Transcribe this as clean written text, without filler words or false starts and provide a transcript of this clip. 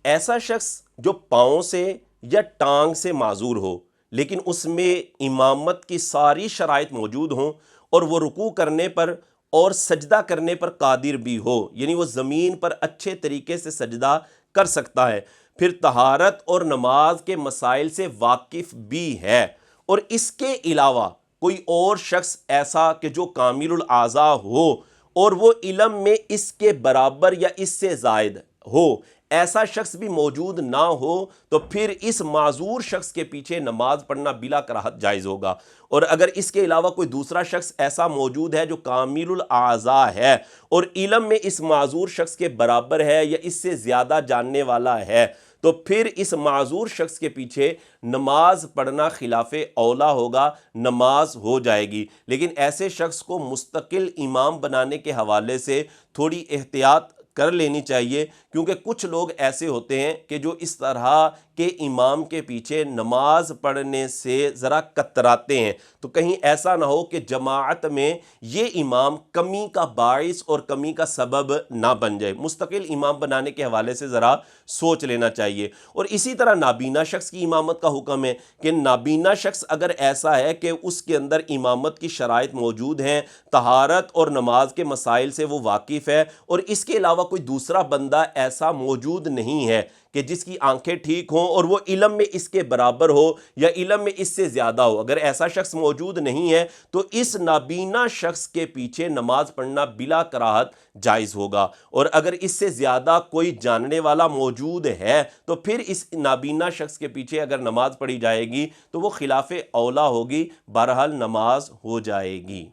ایسا شخص جو پاؤں سے یا ٹانگ سے معذور ہو لیکن اس میں امامت کی ساری شرائط موجود ہوں اور وہ رکوع کرنے پر اور سجدہ کرنے پر قادر بھی ہو، یعنی وہ زمین پر اچھے طریقے سے سجدہ کر سکتا ہے، پھر طہارت اور نماز کے مسائل سے واقف بھی ہے، اور اس کے علاوہ کوئی اور شخص ایسا کہ جو کامل الاعضاء ہو اور وہ علم میں اس کے برابر یا اس سے زائد ہو، ایسا شخص بھی موجود نہ ہو، تو پھر اس معذور شخص کے پیچھے نماز پڑھنا بلا کراہت جائز ہوگا۔ اور اگر اس کے علاوہ کوئی دوسرا شخص ایسا موجود ہے جو کامل الاعضاء ہے اور علم میں اس معذور شخص کے برابر ہے یا اس سے زیادہ جاننے والا ہے، تو پھر اس معذور شخص کے پیچھے نماز پڑھنا خلاف اولا ہوگا، نماز ہو جائے گی۔ لیکن ایسے شخص کو مستقل امام بنانے کے حوالے سے تھوڑی احتیاط کر لینی چاہیے، کیونکہ کچھ لوگ ایسے ہوتے ہیں کہ جو اس طرح کے امام کے پیچھے نماز پڑھنے سے ذرا کتراتے ہیں، تو کہیں ایسا نہ ہو کہ جماعت میں یہ امام کمی کا باعث اور کمی کا سبب نہ بن جائے۔ مستقل امام بنانے کے حوالے سے ذرا سوچ لینا چاہیے۔ اور اسی طرح نابینا شخص کی امامت کا حکم ہے کہ نابینا شخص اگر ایسا ہے کہ اس کے اندر امامت کی شرائط موجود ہیں، طہارت اور نماز کے مسائل سے وہ واقف ہے، اور اس کے علاوہ کوئی دوسرا بندہ ایسا موجود نہیں ہے کہ جس کی آنکھیں ٹھیک ہوں اور وہ علم میں اس کے برابر ہو یا علم میں اس سے زیادہ ہو، اگر ایسا شخص موجود نہیں ہے تو اس نابینا شخص کے پیچھے نماز پڑھنا بلا کراہت جائز ہوگا۔ اور اگر اس سے زیادہ کوئی جاننے والا موجود ہے تو پھر اس نابینا شخص کے پیچھے اگر نماز پڑھی جائے گی تو وہ خلاف اولا ہوگی، بہرحال نماز ہو جائے گی۔